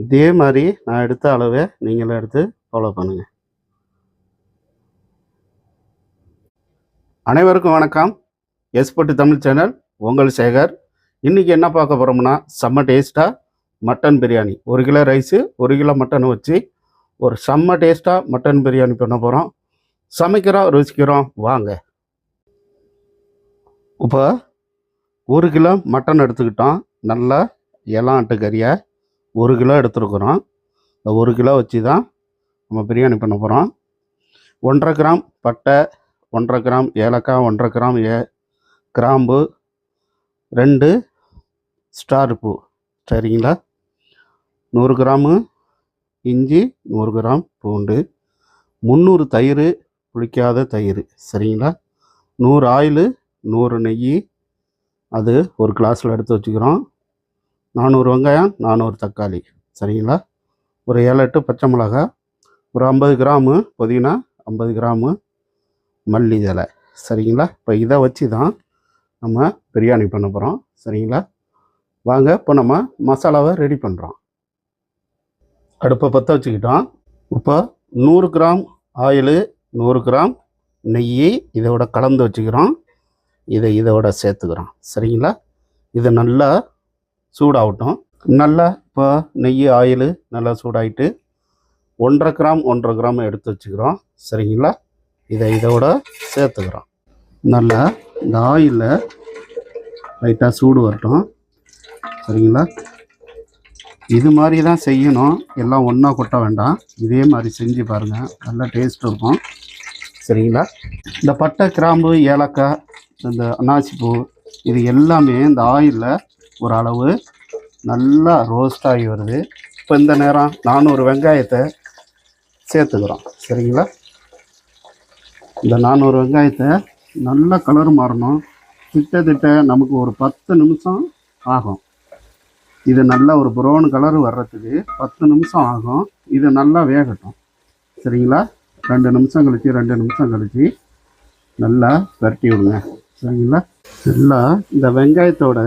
இதே மாதிரி நான் எடுத்த அளவை நீங்களும் எடுத்து ஃபாலோ பண்ணுங்கள். அனைவருக்கும் வணக்கம். எஸ்போர்ட் தமிழ் சேனல், உங்கள் சேகர். இன்றைக்கி என்ன பார்க்க போகிறோம்னா, செம்ம டேஸ்ட்டாக mutton biryani, 1 kilo rice 1 kilo mutton வச்சு ஒரு செம்ம டேஸ்ட்டாக மட்டன் பிரியாணி பண்ண போகிறோம். சமைக்கிறோம், ருசிக்கிறோம், வாங்க. இப்போ 1 கிலோ மட்டன் எடுத்துக்கிட்டோம். நல்லா இளம் ஆட்டுக்கறியை 1 கிலோ எடுத்துருக்குறோம். இந்த 1 கிலோ வச்சு தான் நம்ம பிரியாணி பண்ண போகிறோம். 1.5 கிராம் பட்டை, 1.5 கிராம் ஏலக்காய், 1.5 கிராம் கிராம்பு, 2 ஸ்டார் பூ, சரிங்களா? 100 கிராமு இஞ்சி, 100 கிராம் பூண்டு, 300 தயிர், புளிக்காத தயிர், சரிங்களா? 100 ஆயிலு, 100 நெய், அது ஒரு கிளாஸில் எடுத்து வச்சுக்கிறோம். 400 வெங்காயம், 400 தக்காளி, சரிங்களா? ஒரு 7-8 பச்சை மிளகாய், ஒரு 50 கிராமு புதினா, 50 கிராமு மல்லி இலை, சரிங்களா? இப்போ இதை வச்சு தான் நம்ம பிரியாணி பண்ண போகிறோம், சரிங்களா? வாங்க, இப்போ நம்ம மசாலாவை ரெடி பண்ணுறோம். அடுப்பை பற்ற வச்சுக்கிட்டோம். இப்போ 100 கிராம் ஆயிலு, 100 கிராம் நெய் இதோட கலந்து வச்சுக்கிறோம். இதோட சேர்த்துக்கிறோம், சரிங்களா? இது நல்லா சூடாகட்டும். நல்லா இப்போ நெய் ஆயில் நல்லா சூடாகிட்டு 1.5 கிராம் எடுத்து வச்சுக்கிறோம், சரிங்களா? இதோட சேர்த்துக்கிறோம். நல்லா இந்த ஆயிலில் லைட்டாக சூடு வரட்டும், சரிங்களா? இது மாதிரி தான் செய்யணும், எல்லாம் ஒன்றா கொட்ட வேண்டாம். இதே மாதிரி செஞ்சு பாருங்கள், நல்லா டேஸ்ட் இருக்கும், சரிங்களா? இந்த பட்டை, கிராம்பு, ஏலக்காய், இந்த அன்னாசிப்பூ, இது எல்லாமே இந்த ஆயிலில் ஒரு அளவு நல்லா ரோஸ்ட் ஆகி வருது. இப்போ இந்த நேரம் 400 வெங்காயத்தை சேர்த்துக்கிறோம், சரிங்களா? இந்த 400 வெங்காயத்தை நல்லா கலர் மாறணும். திட்ட நமக்கு ஒரு 10 நிமிஷம் ஆகும். இது நல்லா ஒரு ப்ரௌன் கலர் வர்றதுக்கு 10 நிமிஷம் ஆகும். இது நல்லா வேகட்டும், சரிங்களா? 2 நிமிஷம் கழிச்சு நல்லா பரட்டி விடுங்க, சரிங்களா? நல்லா இந்த வெங்காயத்தோட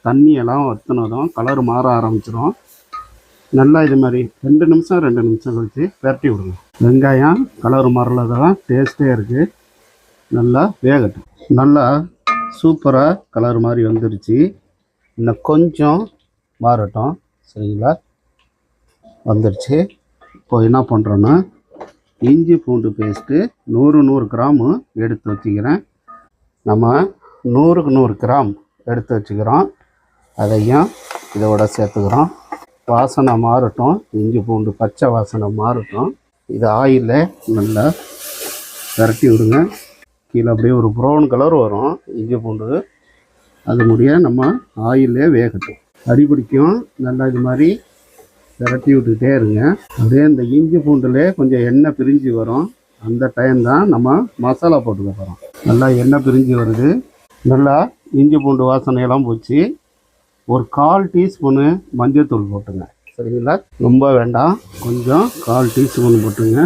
தண்ணியெல்லாம் வற்றினதும் கலர் மாற ஆரம்பிச்சிடும். நல்லா இது மாதிரி 2 நிமிஷம் கழிச்சு பரட்டி விடுங்க. வெங்காயம் கலர் மாறலதான் டேஸ்ட்டே இருக்குது. நல்லா வேகட்டும். நல்லா சூப்பராக கலர் மாதிரி வந்துருச்சு. இன்னும் கொஞ்சம் மாறட்டும், சரிங்களா? வந்துருச்சு. இப்போ என்ன பண்ணுறோன்னா, இஞ்சி பூண்டு பேஸ்ட்டு 100 கிராமு எடுத்து வச்சுக்கிறேன். நம்ம 100க்கு 100 கிராம் எடுத்து வச்சுக்கிறோம். அதையும் இதோட சேர்த்துக்கிறோம். வாசனை மாறட்டும், இஞ்சி பூண்டு பச்சை வாசனை மாறட்டும். இது ஆயிலில் நல்லா விரட்டி விடுங்க. கீழே அப்படியே ஒரு ப்ரௌன் கலர் வரும் இஞ்சி பூண்டு. அது முடிய நம்ம ஆயிலே வேகட்டும். அடிபிடிக்கும். நல்லா இது மாதிரி விரட்டி விட்டுக்கிட்டே இருங்க. அப்படியே இந்த இஞ்சி பூண்டுலே கொஞ்சம் எண்ணெய் பிரிஞ்சு வரும். அந்த டைம் தான் நம்ம மசாலா போட்டுக்க போகிறோம். நல்லா எண்ணெய் பிரிஞ்சு வருது. நல்லா இஞ்சி பூண்டு வாசனையெல்லாம் போச்சு. ஒரு 1/4 டீஸ்பூனு மஞ்சள்தூள் போட்டுங்க, சரிங்களா? ரொம்ப வேண்டாம், கொஞ்சம் 1/4 டீஸ்பூன் போட்டுங்க.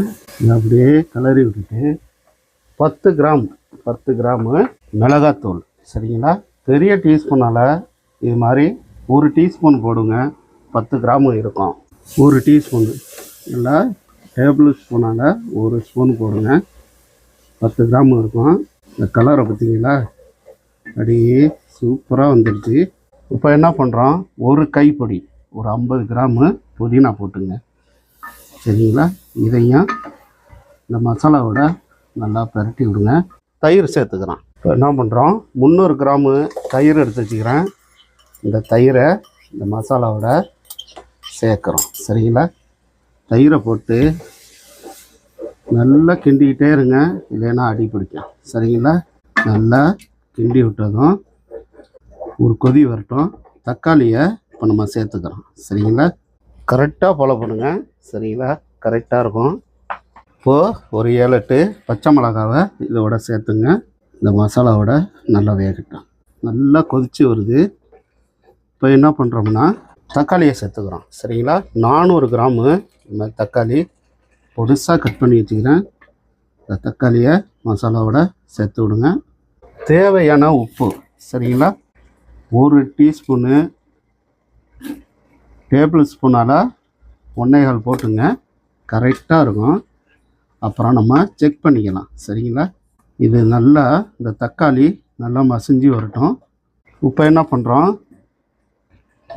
அப்படியே கிளறி விட்டுட்டு 10 கிராமு மிளகாத்தூள், சரிங்களா? பெரிய டீஸ்பூனால் இது மாதிரி 1 டீஸ்பூன் போடுங்க. 10 கிராமு இருக்கும். 1 டீஸ்பூனு நல்லா டேபிள் ஸ்பூனால் 1 ஸ்பூன் போடுங்க. 10 கிராம் இருக்கும். இந்த கலரை பார்த்தீங்களா, அப்படியே சூப்பராக வந்துடுச்சு. இப்போ என்ன பண்ணுறோம், ஒரு கைப்பொடி, ஒரு 50 கிராமு புதினா போட்டுங்க, சரிங்களா? இதையும் இந்த மசாலாவோட நல்லா பரட்டி விடுங்க. தயிர் சேர்த்துக்கிறோம். இப்போ என்ன பண்ணுறோம், 300 கிராமு தயிர் எடுத்து வச்சுக்கிறேன். இந்த தயிரை இந்த மசாலாவோட சேர்க்குறோம், சரிங்களா? தயிரை போட்டு நல்லா கிண்டிக்கிட்டே இருங்க, இல்லைன்னா அடி பிடிக்கும், சரிங்களா? நல்லா கிண்டி விட்டதும் ஒரு கொதி வரட்டும். தக்காளியை இப்போ நம்ம சேர்த்துக்கிறோம், சரிங்களா? கரெக்டாக ஃபாலோ பண்ணுங்கள், சரிங்களா? கரெக்டாக இருக்கும். இப்போது ஒரு 7-8 பச்சை மிளகாவை இதோட சேர்த்துங்க. இந்த மசாலாவோட நல்லா வேகட்டும். நல்லா கொதித்து வருது. இப்போ என்ன பண்ணுறோம்னா, தக்காளியை சேர்த்துக்கிறோம், சரிங்களா? 400 கிராமு இந்த தக்காளி பொடிசாக கட் பண்ணி வச்சுக்கிறேன். இந்த தக்காளியை மசாலாவோட சேர்த்து விடுங்க. தேவையான உப்பு, சரிங்களா? 1 டீஸ்பூனு டேபிள் ஸ்பூனால் 1.25 போட்டுங்க, கரெக்டாக இருக்கும். அப்புறம் நம்ம செக் பண்ணிக்கலாம். சரிங்களா? இது நல்லா இந்த தக்காளி நல்லா மசிஞ்சு வரட்டும். இப்போ என்ன பண்ணுறோம்,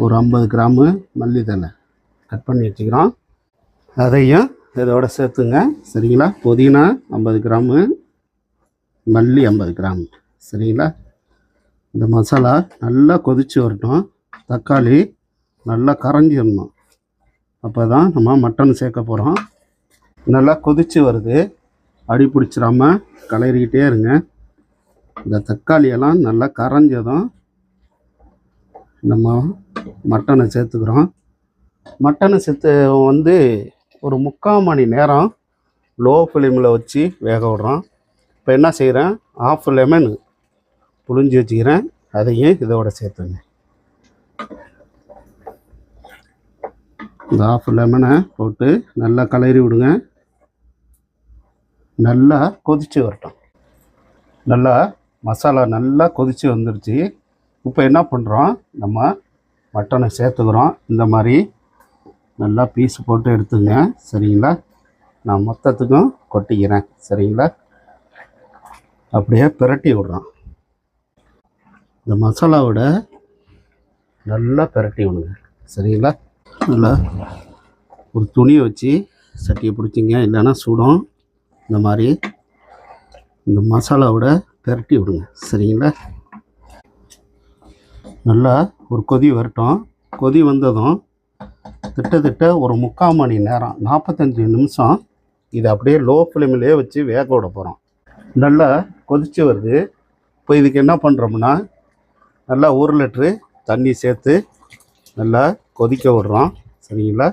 ஒரு 50 கிராமு மல்லித்தழை கட் பண்ணி வச்சுக்கிறோம். அதையும் இதோட சேர்த்துங்க. சரிங்களா? புதினா 50 கிராமு, மல்லி 50 கிராம். சரிங்களா? இந்த மசாலா நல்லா கொதித்து வரட்டும். தக்காளி நல்லா கரைஞ்சிடணும். அப்போ தான் நம்ம மட்டன் சேர்க்க போகிறோம். நல்லா கொதித்து வருது. அடி பிடிச்சிடாம கலரிக்கிட்டே இருங்க. இந்த தக்காளியெல்லாம் நல்லா கரைஞ்சதும் நம்ம மட்டனை சேர்த்துக்கிறோம். மட்டனை சேர்த்து வந்து ஒரு 3/4 மணி நேரம் லோ ஃப்ளேமில் வச்சு வேக விடுறோம். இப்போ என்ன செய்கிறேன், 1/2 லெமன் புழிஞ்சு வச்சுக்கிறேன். அதையும் இதோட சேர்த்துங்க. இந்த 1/2 லெமனை போட்டு நல்லா கலரி விடுங்க. நல்லா கொதித்து வரட்டும். நல்லா மசாலா நல்லா கொதித்து வந்துருச்சு. இப்போ என்ன பண்ணுறோம், நம்ம மட்டனை சேர்த்துக்கிறோம். இந்த மாதிரி நல்லா பீஸ் போட்டு எடுத்துங்க. சரிங்களா? நான் மொத்தத்துக்கும் கொட்டிக்கிறேன். சரிங்களா? அப்படியே பிரட்டி விட்றோம். இந்த மசாலாவோட நல்லா பிரட்டி விடுங்க. சரிங்களா? நல்லா ஒரு துணியை வச்சு சட்டியை பிடிச்சிங்க, இல்லைன்னா சுடும். இந்த மாதிரி இந்த மசாலாவோட பிரட்டி விடுங்க. சரிங்களா? நல்லா ஒரு கொதி வரட்டும். கொதி வந்ததும் திட்டத்தட்ட ஒரு 3/4 மணி நேரம் 45 நிமிஷம் இதை அப்படியே லோ ஃப்ளேமிலே வச்சு வேக விட போகிறோம். நல்லா கொதித்து வருது. இப்போ இதுக்கு என்ன பண்ணுறோம்னா, நல்லா 1 லிட்ரு தண்ணி சேர்த்து நல்லா கொதிக்க விடுறோம். சரிங்களா?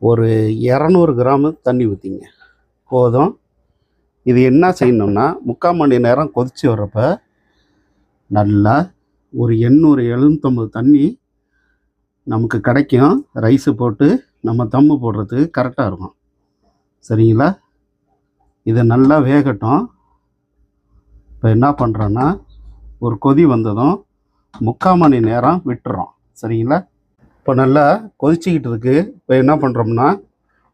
ஒரு 200 கிராமு தண்ணி ஊற்றிங்க போதும். இது என்ன செய்யணும்னா, 3/4 மணி நேரம் கொதித்து வர்றப்ப நல்லா ஒரு 800-750 தண்ணி நமக்கு கிடைக்கும். ரைஸு போட்டு நம்ம தம்மு போடுறதுக்கு கரெக்டாக இருக்கும். சரிங்களா? இதை நல்லா வேகட்டும். இப்போ என்ன பண்ணுறோன்னா, ஒரு கொதி வந்ததும் 3/4 மணி நேரம் விட்டுறோம். சரிங்களா? இப்போ நல்லா கொதிச்சிக்கிட்டு இருக்குது. இப்போ என்ன பண்ணுறோம்னா,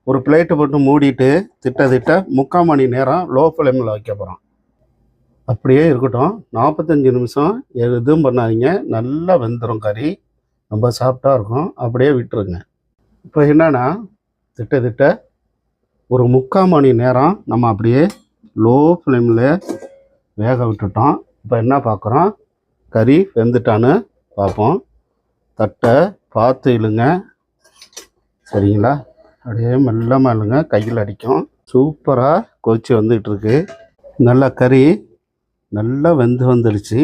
ஒரு பிளேட்டு போட்டு மூடிட்டு திட்ட 3/4 மணி நேரம் லோ ஃப்ளேமில் வைக்க போகிறோம். அப்படியே இருக்கட்டும். 45 நிமிஷம் எதுவும் பண்ணாதீங்க. நல்லா வெந்துடும். கறி ரொம்ப சாஃப்டாக இருக்கும். அப்படியே விட்டுருங்க. இப்போ என்னென்னா, திட்ட ஒரு 3/4 மணி நேரம் நம்ம அப்படியே லோ ஃப்ளேமில் வேக விட்டுட்டோம். இப்போ என்ன பார்க்குறோம், கறி வெந்துட்டான்னு பார்ப்போம். தட்டை பார்த்து இழுங்க. சரிங்களா? அப்படியே மெல்லமாக இழுங்க, கையில் அடிக்கும். சூப்பராக கொதிச்சு வந்துகிட்ருக்கு. நல்லா கறி நல்லா வெந்து வந்துடுச்சு.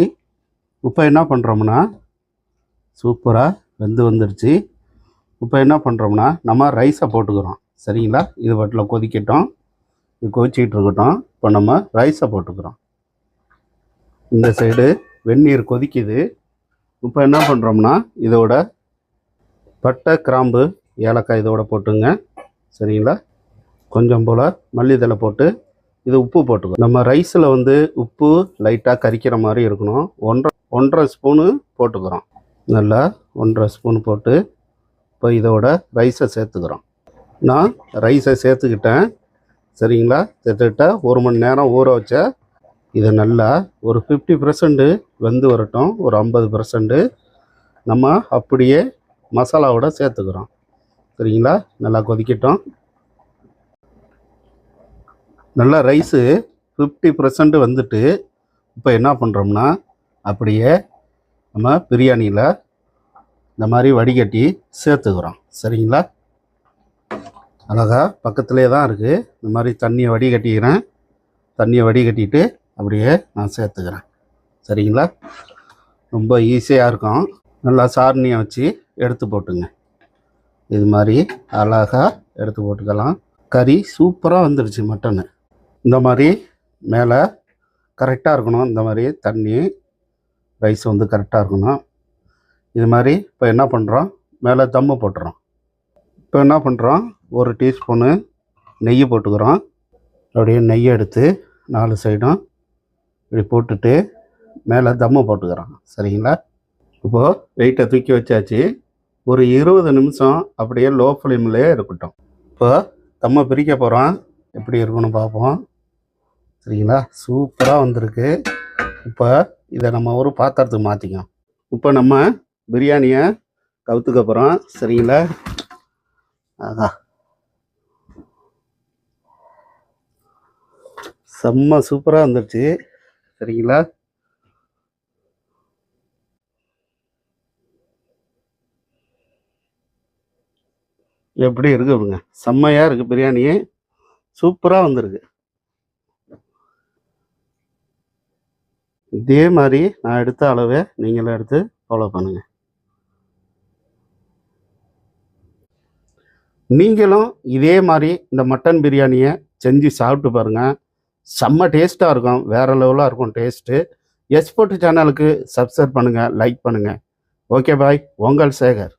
இப்போ என்ன பண்ணுறோம்னா, சூப்பராக வெந்து வந்துடுச்சு. இப்போ என்ன பண்ணுறோம்னா, நம்ம ரைஸை போட்டுக்கிறோம். சரிங்களா? இது வட்டில் கொதிக்கட்டும். இது கொதிச்சிக்கிட்டு இருக்கட்டும். இப்போ நம்ம ரைஸை போட்டுக்கிறோம். இந்த சைடு வெந்நீர் கொதிக்குது. இப்போ என்ன பண்ணுறோம்னா, இதோட பட்டை, கிராம்பு, ஏலக்காய் இதோட போட்டுங்க. சரிங்களா? கொஞ்சம் போல் மல்லித்தழை போட்டு இது உப்பு போட்டுக்கோ. நம்ம ரைஸில் வந்து உப்பு லைட்டாக கரிக்கிற மாதிரி இருக்கணும். 1.5 ஸ்பூனு போட்டுக்கிறோம். நல்லா 1.5 ஸ்பூன் போட்டு இப்போ இதோட ரைஸை சேர்த்துக்கிறோம். நான் ரைஸை சேர்த்துக்கிட்டேன். சரிங்களா? சேர்த்துக்கிட்ட 1 மணி நேரம் ஊற வச்ச இதை நல்லா ஒரு 50% வெந்து வரட்டும். ஒரு 50% நம்ம அப்படியே மசாலாவோட சேர்த்துக்கிறோம். சரிங்களா? நல்லா கொதிக்கட்டும். நல்லா ரைஸு 50% வந்துட்டு இப்போ என்ன பண்ணுறோம்னா, அப்படியே நம்ம பிரியாணியில் இந்த மாதிரி வடிகட்டி சேர்த்துக்கிறோம். சரிங்களா? அழகா பக்கத்துலேயே தான் இருக்குது. இந்த மாதிரி தண்ணியை வடிகட்டிக்கிறேன். தண்ணியை வடிகட்டிட்டு அப்படியே நான் சேர்த்துக்கிறேன். சரிங்களா? ரொம்ப ஈஸியாக இருக்கும். நல்லா சாரணியை வச்சு எடுத்து போட்டுங்க. இது மாதிரி அழகாக எடுத்து போட்டுக்கலாம். கறி சூப்பராக வந்துடுச்சு மட்டனு. இந்த மாதிரி மேலே கரெக்டாக இருக்கணும். இந்த மாதிரி தண்ணி ரைஸ் வந்து கரெக்டாக இருக்கணும். இது மாதிரி இப்போ என்ன பண்ணுறோம், மேலே தம்மு போட்டுறோம். இப்போ என்ன பண்ணுறோம், 1 டீஸ்பூனு நெய் போட்டுக்கிறோம். அப்படியே நெய்யை எடுத்து 4 சைடும் இப்படி போட்டுட்டு மேலே தம்மு போட்டுக்கிறோம். சரிங்களா? இப்போது வெயிட்டை தூக்கி வச்சாச்சு. ஒரு 20 நிமிஷம் அப்படியே லோ ஃப்ளேம்லேயே இருக்கட்டும். இப்போ நம்ம பிரிக்க போகிறோம். எப்படி இருக்குன்னு பார்ப்போம். சரிங்களா, சூப்பராக வந்திருக்கு. இப்போ இதை நம்ம ஒரு பாத்திரத்துக்கு மாற்றிக்கோம். இப்போ நம்ம பிரியாணியை கவுத்துக்க போகிறோம். சரிங்களா, ஆஹா, செம்ம சூப்பராக வந்துடுச்சு. சரிங்களா, எப்படி இருக்கு அப்படிங்க, செம்மையாக இருக்குது. பிரியாணி சூப்பராக வந்திருக்கு. இதே மாதிரி நான் எடுத்த அளவை நீங்களும் எடுத்து ஃபாலோ பண்ணுங்கள். நீங்களும் இதே மாதிரி இந்த மட்டன் பிரியாணியை செஞ்சு சாப்பிட்டு பாருங்கள். செம்ம டேஸ்ட்டாக இருக்கும். வேறு லெவலாக இருக்கும் டேஸ்ட்டு. எஸ்போர்ட் சேனலுக்கு சப்ஸ்கிரைப் பண்ணுங்கள், லைக் பண்ணுங்கள். ஓகே பாய், உங்கள் சேகர்.